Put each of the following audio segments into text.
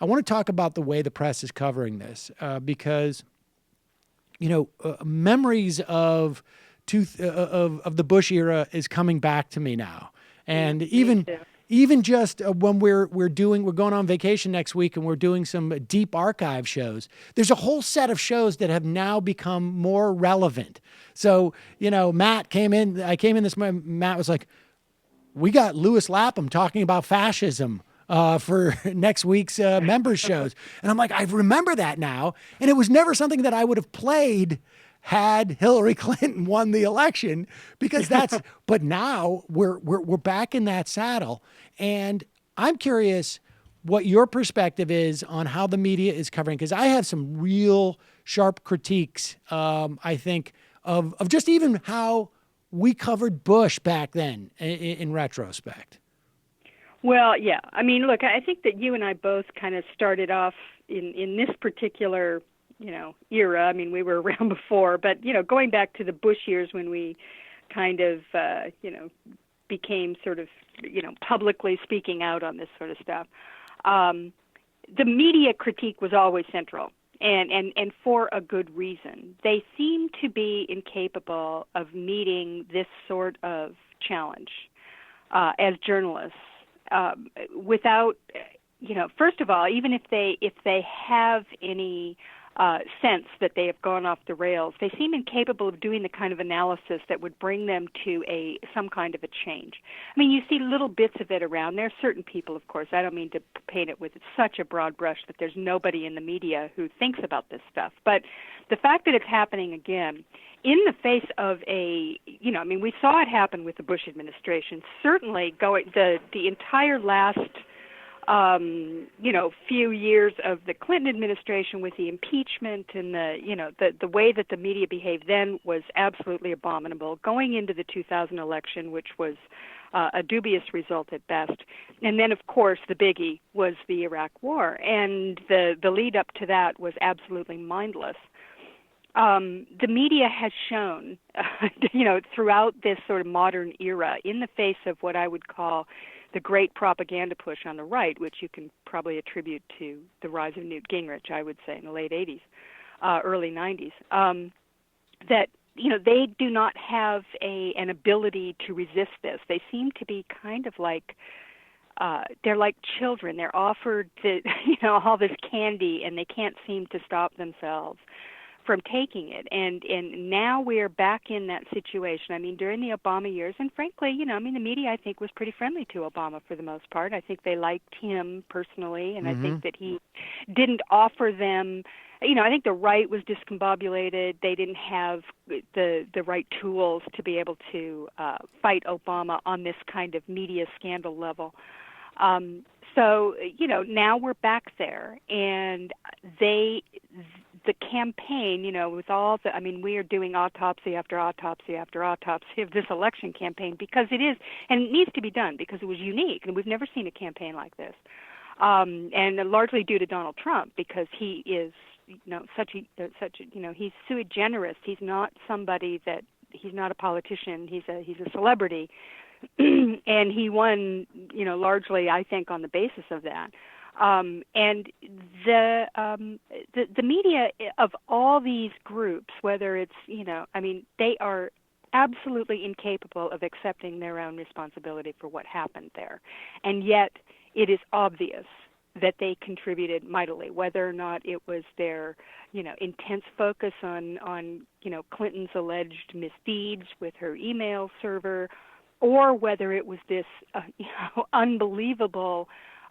I want to talk about the way the press is covering this because, memories of the Bush era is coming back to me now, and even just when we're going on vacation next week and we're doing some deep archive shows, there's a whole set of shows that have now become more relevant. So, Matt came in, Matt was like, we got Lewis Lapham talking about fascism for next week's members shows. And I'm like, I remember that now. And it was never something that I would have played had Hillary Clinton won the election, because but now we're back in that saddle. And I'm curious what your perspective is on how the media is covering, because I have some real sharp critiques, I think, of just even how we covered Bush back then in retrospect. Well, yeah. I mean, look, I think that you and I both kind of started off in this particular era. I mean, we were around before, but, going back to the Bush years when we kind of, became sort of, publicly speaking out on this sort of stuff, the media critique was always central, and for a good reason. They seem to be incapable of meeting this sort of challenge as journalists without, first of all, even if they have any sense that they have gone off the rails, they seem incapable of doing the kind of analysis that would bring them to some kind of a change. I mean, you see little bits of it around. There are certain people, of course, I don't mean to paint it with such a broad brush that there's nobody in the media who thinks about this stuff. But the fact that it's happening again in the face of we saw it happen with the Bush administration. Certainly the entire last few years of the Clinton administration with the impeachment and the way that the media behaved then was absolutely abominable. Going into the 2000 election, which was a dubious result at best, and then of course the biggie was the Iraq War, and the lead up to that was absolutely mindless. The media has shown, throughout this sort of modern era, in the face of what I would call the great propaganda push on the right, which you can probably attribute to the rise of Newt Gingrich, I would say, in the late 80s, early 90s, that, they do not have an ability to resist this. They seem to be kind of like, they're like children. They're offered all this candy, and they can't seem to stop themselves from taking it. And now we're back in that situation. I mean, during the Obama years, and frankly, the media, I think, was pretty friendly to Obama for the most part. I think they liked him personally, and I think that he didn't offer them, I think the right was discombobulated. They didn't have the right tools to be able to fight Obama on this kind of media scandal level. So, now we're back there, and the campaign, with all we are doing autopsy after autopsy after autopsy of this election campaign because it is, and it needs to be done because it was unique, and we've never seen a campaign like this. And largely due to Donald Trump, because he is, he's sui generis. He's not somebody he's not a politician. He's a celebrity. And he won, largely, I think, on the basis of that. And the media of all these groups, whether it's, they are absolutely incapable of accepting their own responsibility for what happened there. And yet it is obvious that they contributed mightily, whether or not it was their, intense focus on Clinton's alleged misdeeds with her email server, or whether it was this, unbelievable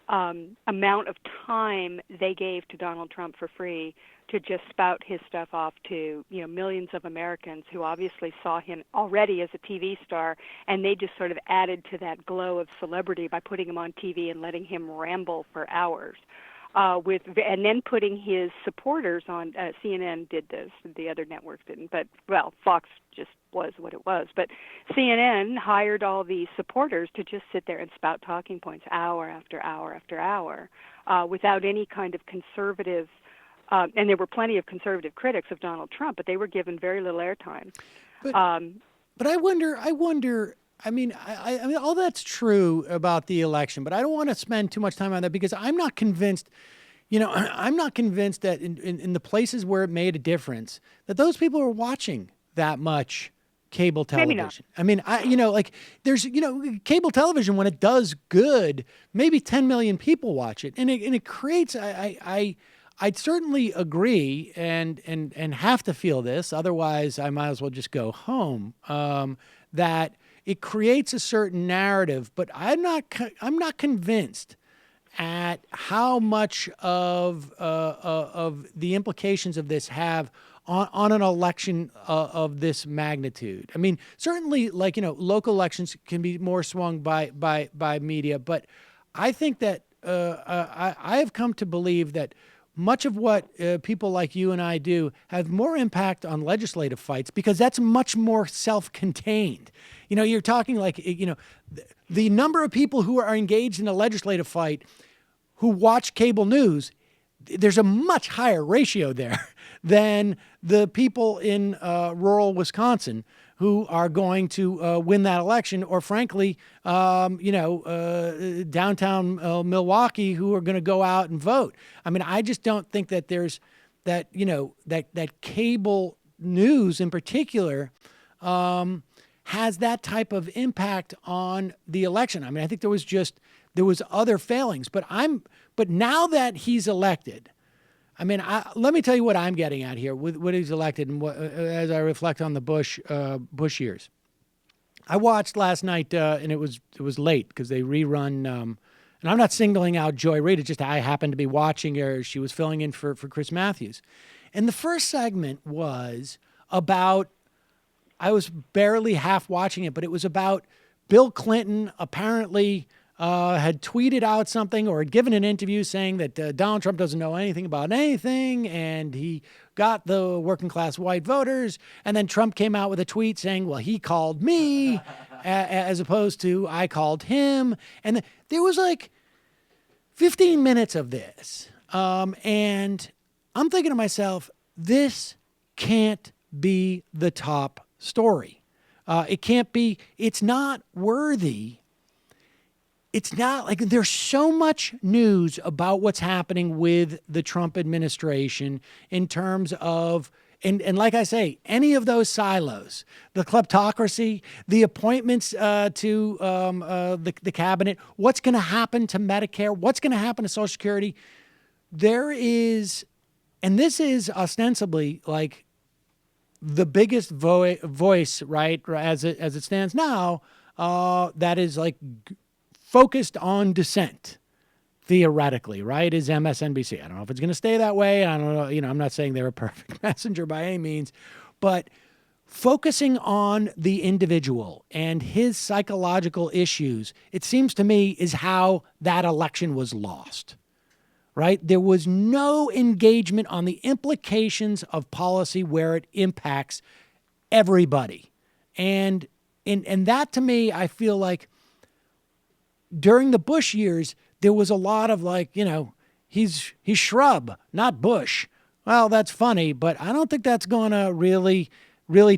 amount of time they gave to Donald Trump for free to just spout his stuff off to, millions of Americans who obviously saw him already as a TV star, and they just sort of added to that glow of celebrity by putting him on TV and letting him ramble for hours. And then putting his supporters on, CNN did this, the other networks didn't, but, Fox just was what it was. But CNN hired all these supporters to just sit there and spout talking points hour after hour after hour without any kind of conservative, and there were plenty of conservative critics of Donald Trump, but they were given very little airtime. But I wonder, I mean, all that's true about the election, but I don't want to spend too much time on that because I'm not convinced I'm not convinced that in the places where it made a difference, that those people are watching that much cable Maybe not. television. I mean, like there's, cable television, when it does good, maybe 10 million people watch it. And it creates, I'd certainly agree and have to feel this. Otherwise I might as well just go home. That it creates a certain narrative, but I'm not convinced at how much of the implications of this have on an election of this magnitude. I mean, certainly, like, local elections can be more swung by media, but I think that I have come to believe that much of what people like you and I do have more impact on legislative fights because that's much more self-contained. You're talking like, the number of people who are engaged in a legislative fight who watch cable news, there's a much higher ratio there than the people in rural Wisconsin who are going to win that election, or frankly, downtown Milwaukee who are going to go out and vote. I mean, I just don't think that there's that cable news in particular has that type of impact on the election. I mean, I think there was other failings, but now that he's elected, I mean, let me tell you what I'm getting at here with what he's elected, and as I reflect on the Bush years. I watched last night, and it was late because they rerun. And I'm not singling out Joy Reid. It's just I happened to be watching her. She was filling in for Chris Matthews, and the first segment was about. I was barely half watching it, but it was about Bill Clinton apparently had tweeted out something or had given an interview saying that Donald Trump doesn't know anything about anything, and he got the working class white voters. And then Trump came out with a tweet saying, well, he called me as opposed to I called him. And there was like 15 minutes of this. And I'm thinking to myself, this can't be the top story. It can't be, it's not worthy. It's not like there's so much news about what's happening with the Trump administration in terms of, and like I say, any of those silos, the kleptocracy, the appointments to the cabinet, what's going to happen to Medicare, what's going to happen to Social Security. There is, and this is ostensibly like the biggest voice, right, as it stands now, that is like focused on dissent, theoretically, right, is MSNBC. I don't know if it's going to stay that way. I don't know. I'm not saying they're a perfect messenger by any means, but focusing on the individual and his psychological issues, it seems to me, is how that election was lost, right? There was no engagement on the implications of policy where it impacts everybody. And that, to me, I feel like during the Bush years, there was a lot of like, he's shrub, not Bush. Well, that's funny, but I don't think that's going to really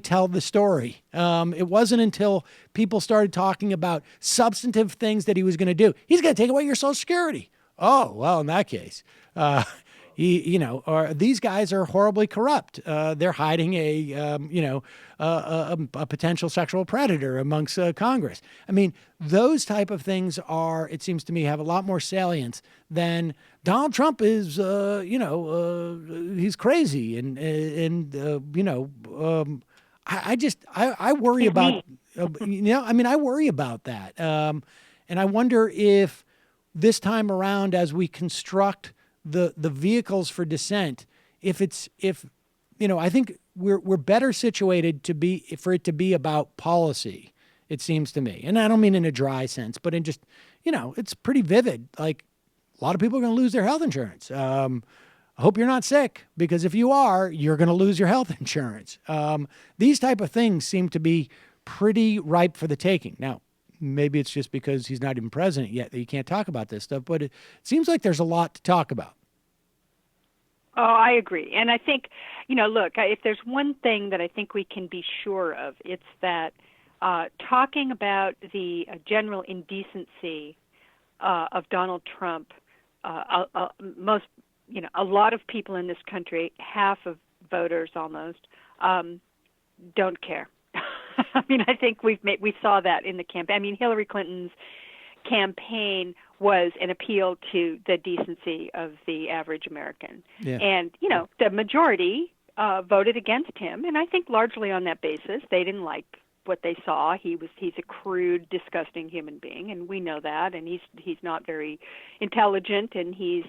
tell the story. It wasn't until people started talking about substantive things that he was going to do. He's going to take away your Social Security. Oh, well, in that case, or these guys are horribly corrupt. They're hiding a potential sexual predator amongst Congress. I mean, those type of things are, it seems to me, have a lot more salience than Donald Trump is, he's crazy. I worry about, I worry about that. And I wonder if this time around, as we construct the vehicles for dissent, I think we're better situated for it to be about policy, it seems to me. And I don't mean in a dry sense, but in just, it's pretty vivid. Like, a lot of people are going to lose their health insurance. I hope you're not sick, because if you are, you're going to lose your health insurance. These type of things seem to be pretty ripe for the taking. Now, maybe it's just because he's not even president yet that you can't talk about this stuff, but it seems like there's a lot to talk about. Oh, I agree. And I think, look, if there's one thing that I think we can be sure of, it's that talking about the general indecency of Donald Trump, most a lot of people in this country, half of voters almost, don't care. I mean, I think we saw that in the campaign. I mean, Hillary Clinton's campaign was an appeal to the decency of the average American. Yeah. And, the majority voted against him, and I think largely on that basis. They didn't like what they saw. He's a crude, disgusting human being, and we know that, and he's not very intelligent, and he's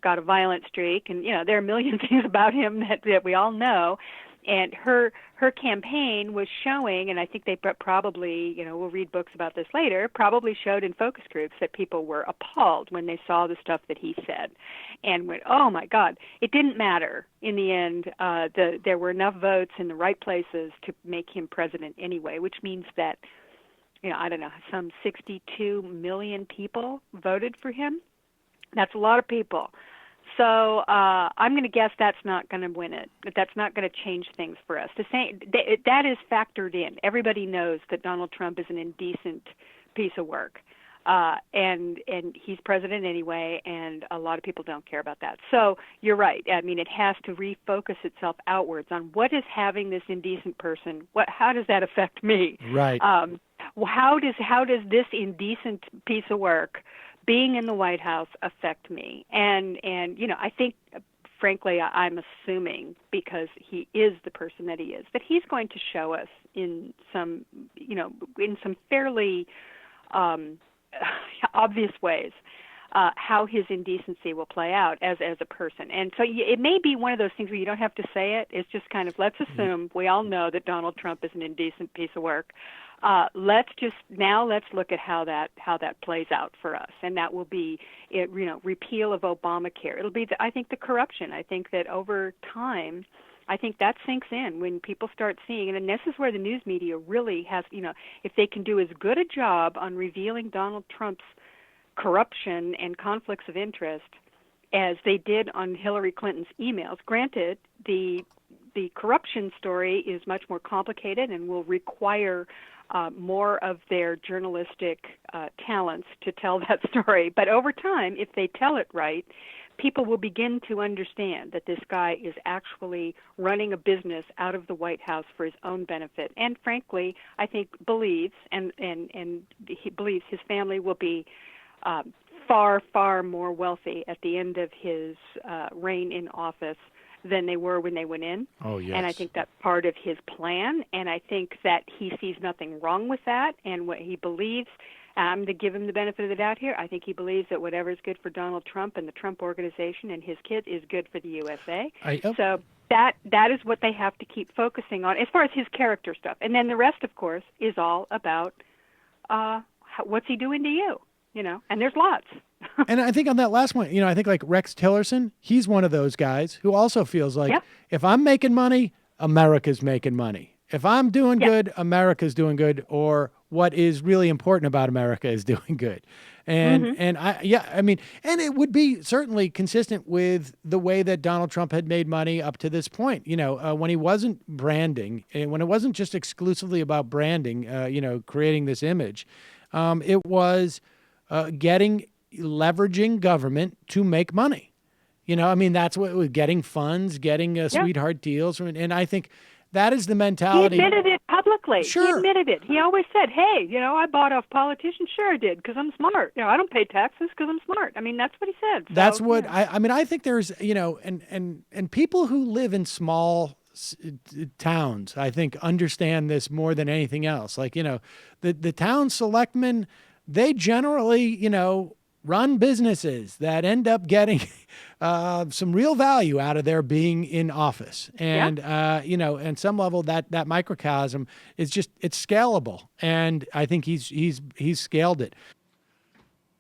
got a violent streak, and there are a million things about him that we all know. And her campaign was showing, and I think they probably, we'll read books about this later, probably showed in focus groups that people were appalled when they saw the stuff that he said and went, oh, my God. It didn't matter. In the end, there were enough votes in the right places to make him president anyway, which means that, I don't know, some 62 million people voted for him. That's a lot of people. So I'm going to guess that's not going to win it. That's not going to change things for us. That is factored in. Everybody knows that Donald Trump is an indecent piece of work, and he's president anyway, and a lot of people don't care about that. So you're right. I mean, it has to refocus itself outwards on what is having this indecent person. How does that affect me? Right. How does this indecent piece of work being in the White House affect me? And I think, frankly, I'm assuming, because he is the person that he is, that he's going to show us in some fairly obvious ways how his indecency will play out as a person. And so it may be one of those things where you don't have to say it. It's just kind of, let's assume we all know that Donald Trump is an indecent piece of work. Let's look at how that plays out for us, and that will be, repeal of Obamacare. It'll be, I think, the corruption. I think that over time, I think that sinks in when people start seeing, and this is where the news media really has, if they can do as good a job on revealing Donald Trump's corruption and conflicts of interest as they did on Hillary Clinton's emails. Granted, the corruption story is much more complicated and will require more of their journalistic talents to tell that story. But over time, if they tell it right, people will begin to understand that this guy is actually running a business out of the White House for his own benefit. And frankly, I think believes, and he believes his family will be far, far more wealthy at the end of his reign in office than they were when they went in. Oh, yes. And I think that's part of his plan, and I think that he sees nothing wrong with that, and what he believes, to give him the benefit of the doubt here, I think he believes that whatever is good for Donald Trump and the Trump organization and his kids is good for the USA. So that is what they have to keep focusing on as far as his character stuff. And then the rest, of course, is all about what's he doing to you, and there's lots. And I think on that last one, I think like Rex Tillerson, he's one of those guys who also feels like, if I'm making money, America's making money. If I'm doing good, America's doing good, or what is really important about America is doing good. And and it would be certainly consistent with the way that Donald Trump had made money up to this point. When he wasn't branding, and when it wasn't just exclusively about branding, creating this image, it was leveraging government to make money. That's what it was, getting funds, getting sweetheart deals. And I think that is the mentality. He admitted it publicly. Sure. He admitted it. He always said, hey, I bought off politicians. Sure I did, because I'm smart. I don't pay taxes because I'm smart. I mean, that's what he said. So, that's what I think there's, and people who live in small towns, I think, understand this more than anything else. Like, the town selectmen, they generally, run businesses that end up getting some real value out of their being in office. And, and some level that microcosm is just, it's scalable. And I think he's scaled it.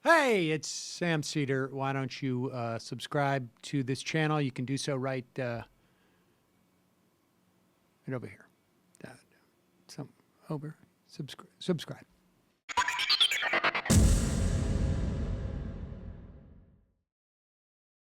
Hey, it's Sam Seder. Why don't you subscribe to this channel? You can do so right over here. Subscribe.